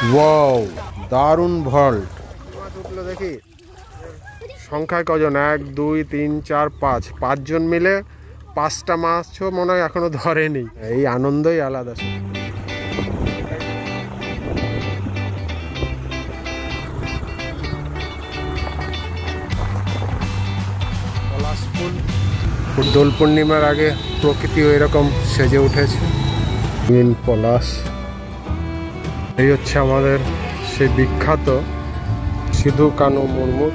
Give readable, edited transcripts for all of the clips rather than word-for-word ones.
Wow, দারুণ vault. মাছ উঠলো দেখি। সংখ্যায় কজন? 1 2 3 4 5, 5 জন মিলে 5টা মাছও মনে হয় এখনো ধরেনি। এই আনন্দই আলাদা। পলাশ ফুল, দোল পূর্ণিমার আগে প্রকৃতিও এরকম সেজে উঠেছে। নীল পলাশ। এই হচ্ছে আমাদের সেই বিখ্যাত সিধু কানু মুর্মু।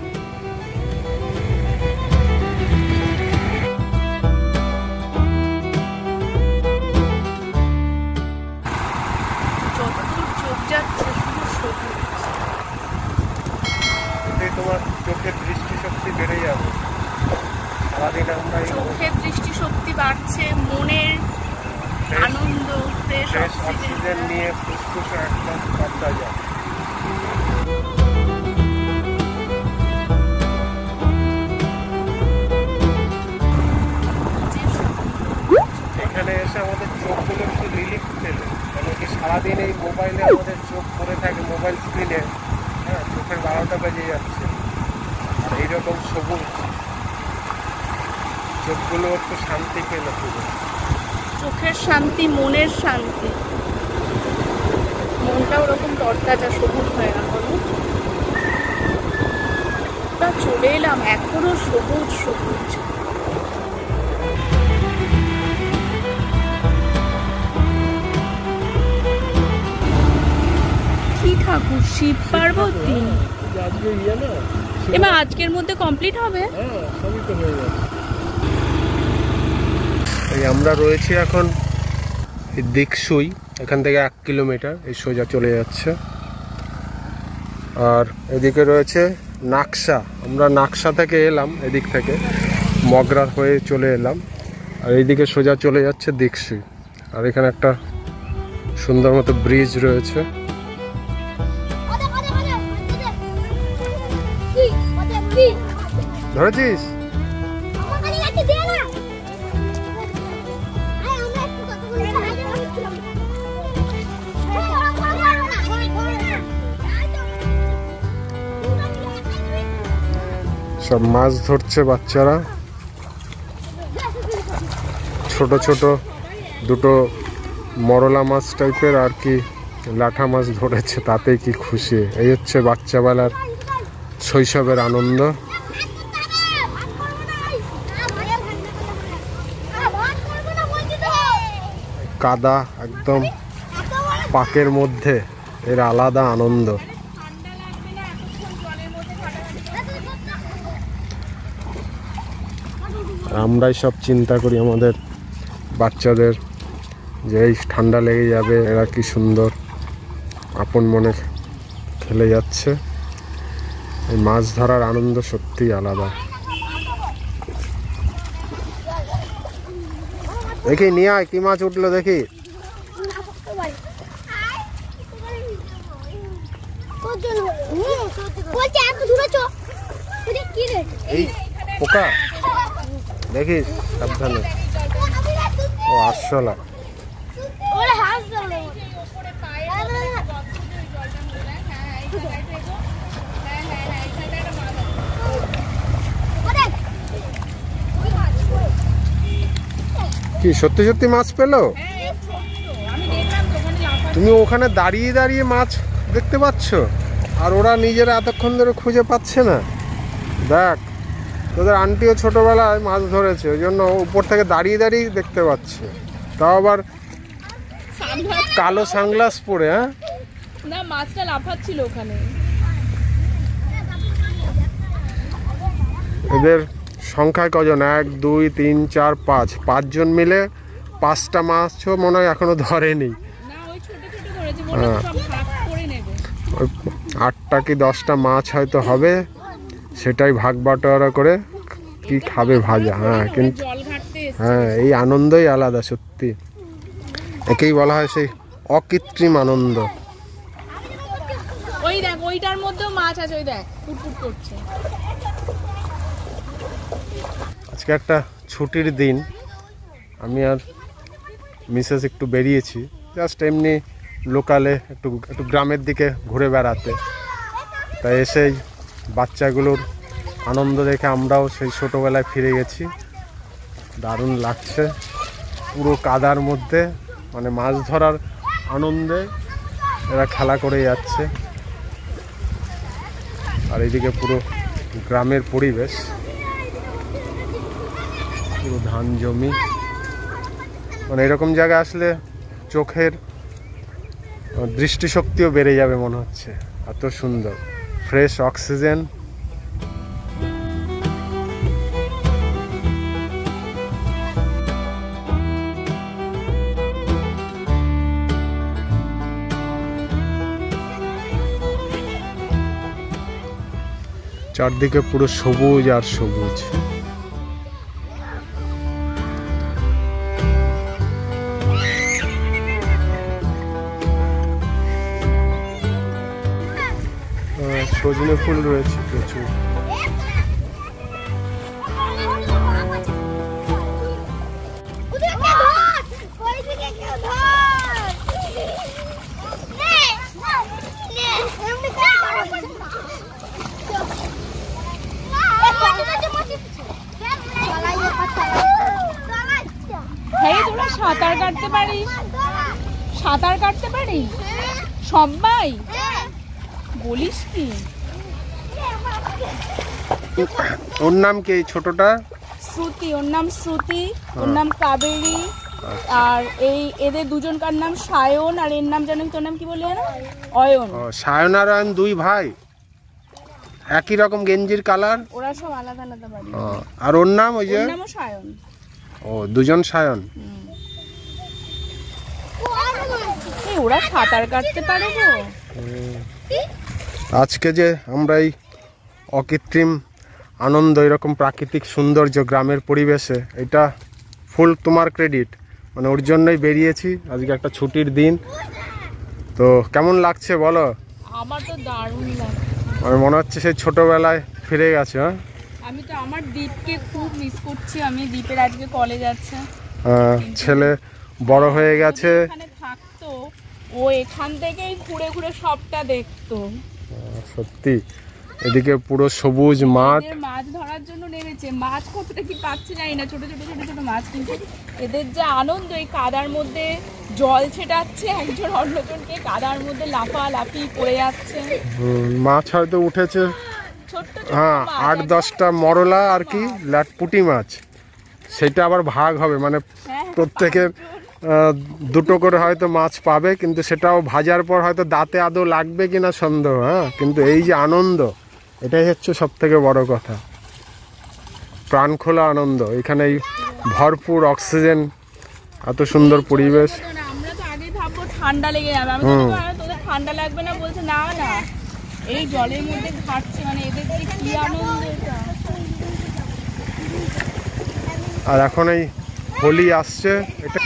তোমার চোখের দৃষ্টিশক্তি বেড়ে যাবে। সারাদিন আমরা চোখের দৃষ্টিশক্তি বাড়ছে, মনের আনন্দ, ফ্রেশ অক্সিজেন নিয়ে ফুসফুসে একদম পাল্টা যায়। এখানে এসে আমাদের চোখগুলো একটু রিলিফ পেলে, কেন কি সারাদিন এই মোবাইলে আমাদের চোখ পড়ে থাকে, মোবাইল স্ক্রিনে। হ্যাঁ, চোখের 12টা বেজে যাচ্ছে। আর এইরকম সবুজ চোখগুলো একটু শান্তি পেল। চোখের শান্তি, মনের শান্তি। মনটা ওরকম তরতাজা সবুজ হয়ে গেল। চলে এলাম, এখনো সবুজ সবুজ। কি ঠাকুর? শিব পার্বতী। এবার আজকের মধ্যে কমপ্লিট হবে। আমরা রয়েছি এখন দিকসুই। এখান থেকে 1 কিলোমিটার এই সোজা চলে যাচ্ছে। আর এদিকে রয়েছে নাকশা। আমরা নাকশা থেকে এলাম, এদিক থেকে মগরা হয়ে চলে এলাম। আর এইদিকে সোজা চলে যাচ্ছে দিকসুই। আর এখানে একটা সুন্দর মতো ব্রিজ রয়েছে। ধরেছিস? সব মাছ ধরছে বাচ্চারা। ছোট ছোট দুটো মরলা মাছ টাইপের আর কি লাঠা মাছ ধরেছে, তাতেই কি খুশি। এই হচ্ছে বাচ্চাবেলার শৈশবের আনন্দ। কাদা একদম পাকের মধ্যে, এর আলাদা আনন্দ। আমরাই সব চিন্তা করি আমাদের বাচ্চাদের যে এই ঠান্ডা লেগে যাবে, এরা কি সুন্দর আপন মনে খেলে যাচ্ছে। এই মাছ ধরার আনন্দ সত্যি আলাদা। দেখি নিয়ে আয়, কি মাছ উঠলো দেখি। এই পোকা দেখিস, সাবধানে। ও আরশোলা। কি সত্যি সত্যি মাছ পেলো? তুমি ওখানে দাঁড়িয়ে দাঁড়িয়ে মাছ দেখতে পাচ্ছ, আর ওরা নিজেরা এতক্ষণ ধরে খুঁজে পাচ্ছে না। দেখ, তোদের আন্টিও ছোটবেলায় মাছ ধরেছে, ওই জন্য উপর থেকে দাঁড়িয়ে দাঁড়িয়ে দেখতে পাচ্ছে। তাও আবার কালো সানগ্লাস পরে। হ্যাঁ, না, মাছটা লাফাচ্ছিল ওখানে। এদের সংখ্যায় কজন? 1 2 3 4 5, 5 জন মিলে 5টা মাছও মনে হয় এখনো ধরেনি। 8টা কি 10টা মাছ হয়তো হবে, সেটাই ভাগ বাটোয়ারা করে কি খাবে ভাজা। হ্যাঁ, কিন্তু হ্যাঁ, এই আনন্দই আলাদা সত্যি। একেই বলা হয় সেই অকৃত্রিম আনন্দ। ওই দেখ, ওইটার মধ্যেও মাছ আছে, ওই দেখ ফুটফুট করছে। আজকে একটা ছুটির দিন, আমি আর মিসেস একটু বেরিয়েছি, জাস্ট এমনি লোকালে একটু একটু গ্রামের দিকে ঘুরে বেড়াতে। তাই এসেই বাচ্চাগুলোর আনন্দ দেখে আমরাও সেই ছোটোবেলায় ফিরে গেছি। দারুণ লাগছে, পুরো কাদার মধ্যে মানে মাছ ধরার আনন্দে এরা খেলা করে যাচ্ছে। আর এইদিকে পুরো গ্রামের পরিবেশ, পুরো ধান জমি, মানে এরকম জায়গায় আসলে চোখের দৃষ্টিশক্তিও বেড়ে যাবে মনে হচ্ছে, এত সুন্দর ফ্রেশ অক্সিজেন। চারদিকে পুরো সবুজ আর সবুজ। সজনে ফুল রয়েছে প্রচুর। তোরা সাঁতার কাটতে পারিস? সাঁতার কাটতে পারিস সবাই? বলিস কি? ওর নাম কি এই ছোটটা? শ্রুতি। ওর নাম শ্রুতি, ওর নাম কাবেরী। আর এদের দুজনকার নাম সায়ন, আর এর নাম জানেন? তোর নাম কি বলি? অয়ন। সায়ন আর অয়ন দুই ভাই, একই রকম গেঞ্জির কালার। ওরা সব আলাদা আলাদা বাড়ি। আর ওর নাম? ওই যে ওর নামও সায়ন। ও, দুজন সায়ন। ওরা সাঁতার কাটতে পারে গো। আজকে যে আমরা এই অকৃত্রিম আনন্দ, এরকম প্রাকৃতিক সৌন্দর্য গ্রামের পরিবেশে, এটা ফুল তোমার ক্রেডিট। মানে ওর জন্যই বেরিয়েছি, আজকে একটা ছুটির দিন। তো কেমন লাগছে বলো? আমার তো দারুণ লাগছে, মানে মনে হচ্ছে সেই ছোটবেলায় ফিরে গেছে। হ্যাঁ, আমি তো আমার দ্বীপকে খুব মিস করছি। আমি দ্বীপের আজকে কলেজ আছে, ছেলে বড় হয়ে গেছে। এখানে থাকতো, ও এখান থেকেই ঘুরে ঘুরে সবটা দেখতো। সত্যি, এদিকে পুরো সবুজ মাঠ। মাছ ধরার জন্য নেমেছে, মাছ কতটা কি পাচ্ছে জানি না, ছোট ছোট ছোট ছোট মাছ। কিন্তু এদের যে আনন্দ, এই কাদার মধ্যে জল ছেটাচ্ছে একজন অন্যজনকে, কাদার মধ্যে লাফালাফি করে যাচ্ছে। মাছ হয়তো উঠেছে, ছোট্ট হ্যাঁ, 8-10টা মরলা আর কি পুঁটি মাছ। সেটা আবার ভাগ হবে, মানে প্রত্যেকের দুটো করে হয়তো মাছ পাবে, কিন্তু সেটাও ভাজার পর হয়তো দাঁতে আদৌ লাগবে কিনা সন্দেহ। হ্যাঁ, কিন্তু এই যে আনন্দ, এটাই হচ্ছে সব থেকে বড় কথা, প্রাণখোলা আনন্দ। এখানে এই ভরপুর অক্সিজেন, এত সুন্দর পরিবেশ। আমরা তো আগে ভাববো ঠান্ডা লেগে যাবে, আমি তোদের ঠান্ডা লাগবে না, বলছে না না এই জলের মধ্যে ঘাটছে, মানে এদের যে কি আনন্দ এটা। আর এখন এই হোলি আসছে, এটা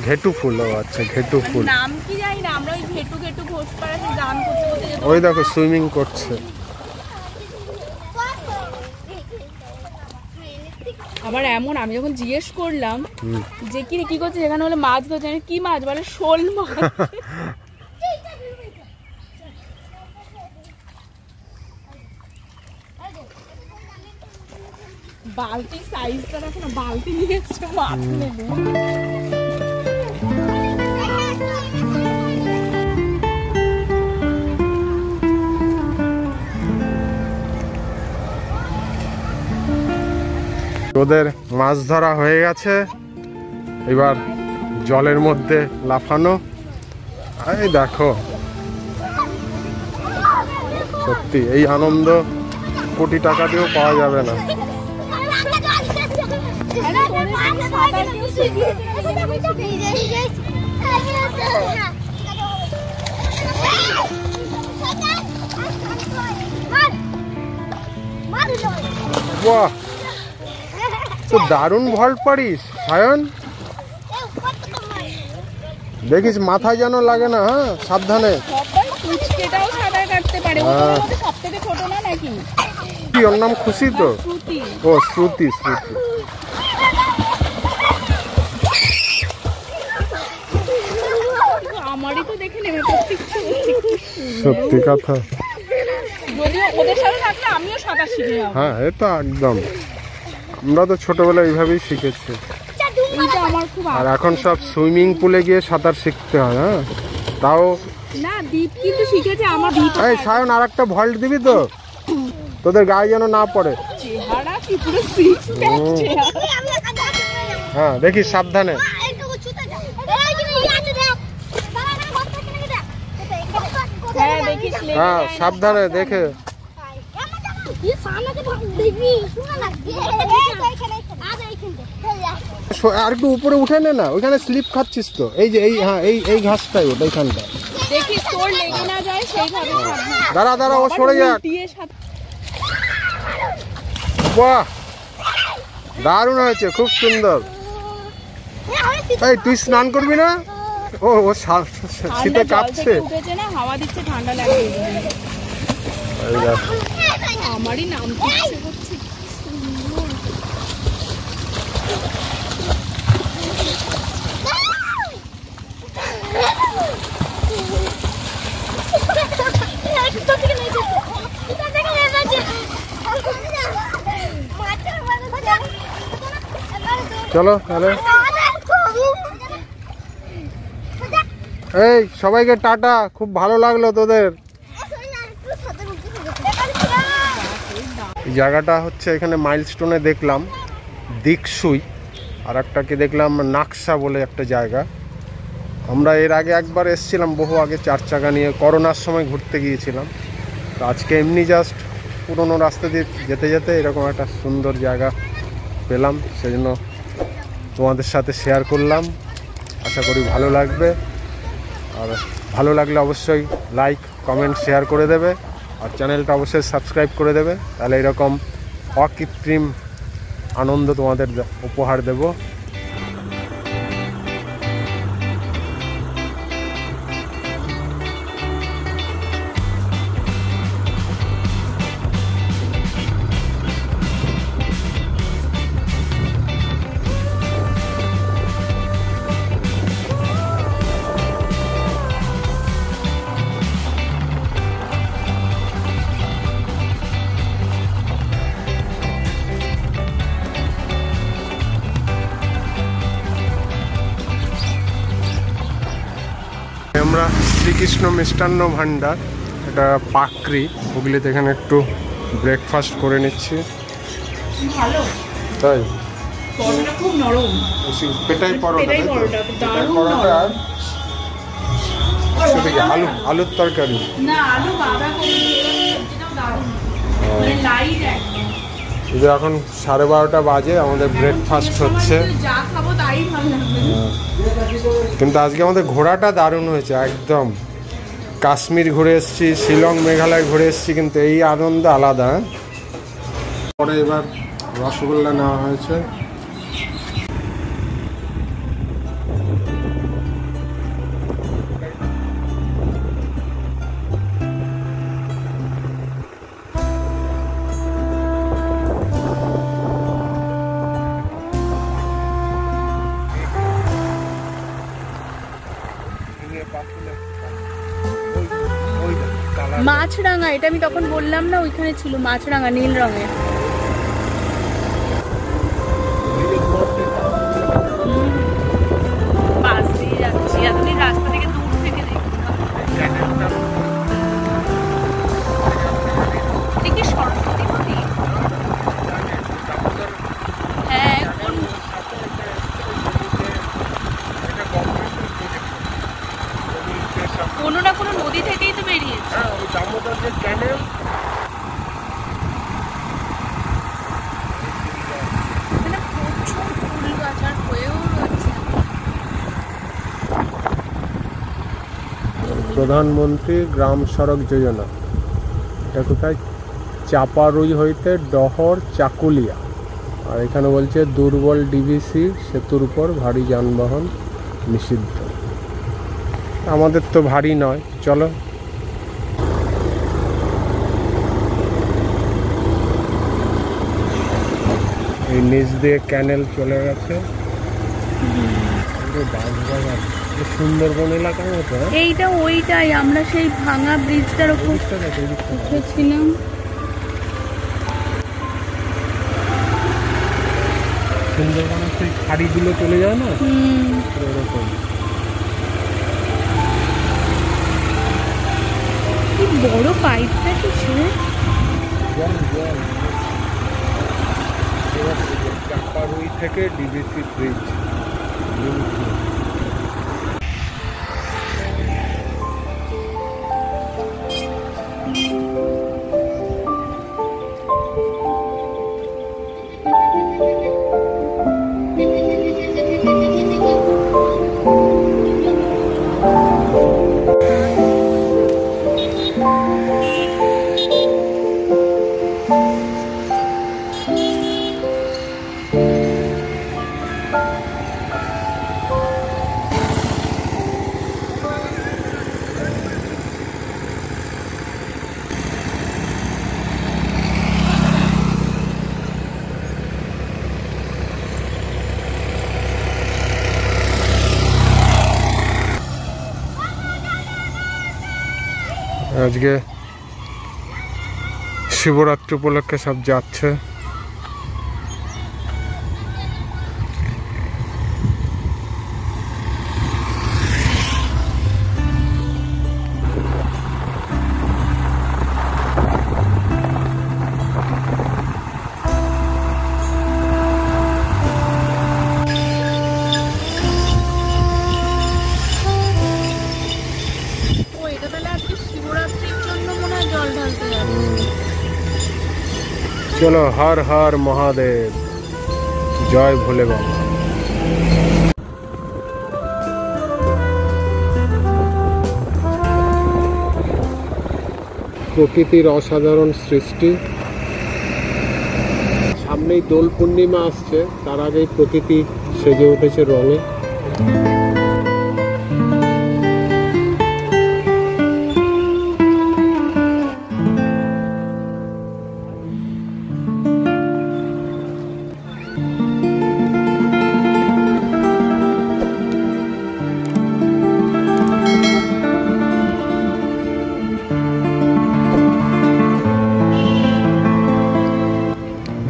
ঘেটু ফুল। ও আচ্ছা, ঘেটু ফুল নাম কি জানি না, আমরা ওই ঘেটু ঘেটু ঘোষপাড়াতে গান করতে করতে। ওই দেখো সুইমিং করছে। আবার এমন, আমি যখন জিজ্ঞেস করলাম যে কি করছে এখানে, বলে মাছ ধরছে। কি মাছ? বলে শোল মাছ। বালতি সাইজটা দেখো না, বালতি নিয়ে এসছে মাছ নেবে। ওদের মাছ ধরা হয়ে গেছে, এবার জলের মধ্যে লাফানো। এই দেখো, সত্যি এই আনন্দ কোটি টাকা দিয়েও পাওয়া যাবে না। বাহ, তো দারুণ ভল্ট পারিস সায়ন। দেখিস মাথায় যেন লাগে না। হ্যাঁ, সাবধানে। কি ওর নাম? খুশি তো? ও, শ্রুতি। শ্রুতি। আমারই তো দেখে নেবে প্রত্যেকটা। সত্যি কথা। যদিও ওদের সাথে থাকলে আমিও সাঁতার শিখে যাবো। হ্যাঁ এ তো একদম, আমরা তো ছোটবেলায় এইভাবেই শিখেছি। এইটা আমার খুব আর এখন সব সুইমিং পুলে গিয়ে সাঁতার শিখতে হয়। হ্যাঁ তাও না, দীপ কিন্তু শিখেছে আমার। দীপ এই সায়ন আর একটা ভল্ট দিবি তো, তোদের গায়ে যেন না পড়ে। চেহারা কি পুরো সিক্স প্যাক চেহারা। হ্যাঁ দেখিস সাবধানে। হ্যাঁ দেখিস লেগে হ্যাঁ যায় না। সাবধানে দেখে। আর একটু উপরে উঠে নে না, ওইখানে স্লিপ খাচ্ছিস তো। এই যে এই, হ্যাঁ এই ঘাসটাই ওটা, এইখানটা। দেখিস তোর লেগে না যায় সেইভাবে সাবধানে। দাঁড়া দাঁড়া, ও সরে যাক। উল্টিয়ে সাঁতার। বাহ দারুণ হয়েছে, খুব সুন্দর। এই তুই স্নান করবি না? ও ও শীতে ঠান্ডা জল কাঁপছে। থেকে উঠেছে না, হাওয়া দিচ্ছে, ঠান্ডা লাগবে। এই দেখ। আমারই নাম ইচ্ছে করছে। চলো তাহলে। এই সবাইকে টাটা, খুব ভালো লাগলো তোদের। এই জায়গাটা হচ্ছে এখানে মাইলস্টোনে দেখলাম দিকসুই, আর একটাকে দেখলাম নাকশা বলে একটা জায়গা। আমরা এর আগে একবার এসেছিলাম বহু আগে 4 চাকা নিয়ে, করোনার সময় ঘুরতে গিয়েছিলাম। তো আজকে এমনি জাস্ট পুরোনো রাস্তা দিয়ে যেতে যেতে এরকম একটা সুন্দর জায়গা পেলাম, সেজন্য তোমাদের সাথে শেয়ার করলাম। আশা করি ভালো লাগবে, আর ভালো লাগলে অবশ্যই লাইক কমেন্ট শেয়ার করে দেবে, আর চ্যানেলটা অবশ্যই সাবস্ক্রাইব করে দেবে। তাহলে এরকম অকৃত্রিম আনন্দ তোমাদের উপহার দেব। আমরা শ্রীকৃষ্ণ মিষ্টান্ন ভাণ্ডার, এটা পাকড়ি, হুগলিতে, এখানে একটু ব্রেকফাস্ট করে নিচ্ছি। ভালো, তাই পরোটা খুব নরম। পেটাই পরোটা, পেটাই পরোটা, দারুণ পরোটা আর নরম। শুধু কি আলুর তরকারি? না, আলু বাঁধাকপি, সবজিটাও দারুণ, মানে লাইট একদম। যে এখন 12:30 বাজে, আমাদের ব্রেকফাস্ট হচ্ছে। যা খাবো তাই ভালো লাগবে। কিন্তু আজকে আমাদের ঘোরাটা দারুণ হয়েছে একদম। কাশ্মীর ঘুরে এসেছি, শিলং মেঘালয় ঘুরে এসেছি, কিন্তু এই আনন্দ আলাদা। পরে এবার রসগোল্লা নেওয়া হয়েছে। মাছরাঙা, এটা আমি তখন বললাম না, ওইখানে ছিল মাছরাঙা নীল রঙের। পাশ দিয়ে যাচ্ছি, এতদিন রাস্তা থেকে দূর থেকে দেখি সরস্বতী নদী। হ্যাঁ, কোনো না কোনো নদী থেকেই তো বেরিয়েছে। প্রধানমন্ত্রী গ্রাম সড়ক যোজনা, এটা কোথায়? চাপারুই হইতে ডহর চাকুলিয়া। আর এখানে বলছে দুর্বল ডিভিসি সেতুর উপর ভারী যানবাহন নিষিদ্ধ। আমাদের তো ভারী নয়, চলো। এই নিচ দিয়ে ক্যানেল চলে গেছে। সুন্দরবন এলাকার মতো। এইটা ওইটাই, আমরা সেই ভাঙা ব্রিজটার উপর উঠেছিলাম। সুন্দরবনের সেই খাড়িগুলো চলে যায় না, এরকম। কি বড় পাইপটা কিছু। জল জল চাপারুই থেকে ডিবিসি ব্রিজ। আজকে শিবরাত্রি উপলক্ষে সব যাচ্ছে। চলো, হর হর মহাদেব, জয় ভোলে বাবা। প্রকৃতির অসাধারণ সৃষ্টি। সামনেই দোল পূর্ণিমা আসছে, তার আগেই প্রকৃতি সেজে উঠেছে রঙে।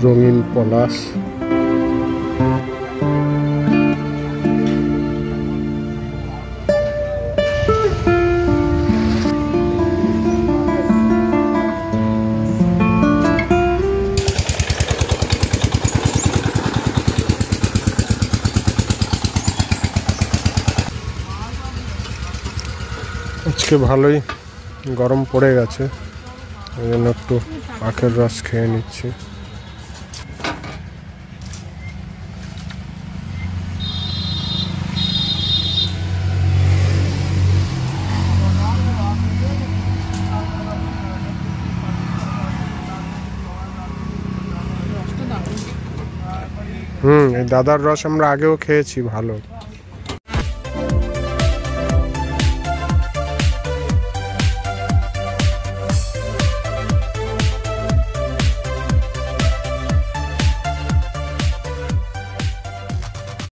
রঙিন পলাশ, আজকে ভালোই গরম পড়ে গেছে, এই জন্য একটু আখের রস খেয়ে নিচ্ছি। এই দাদার রস আমরা আগেও খেয়েছি, ভালো।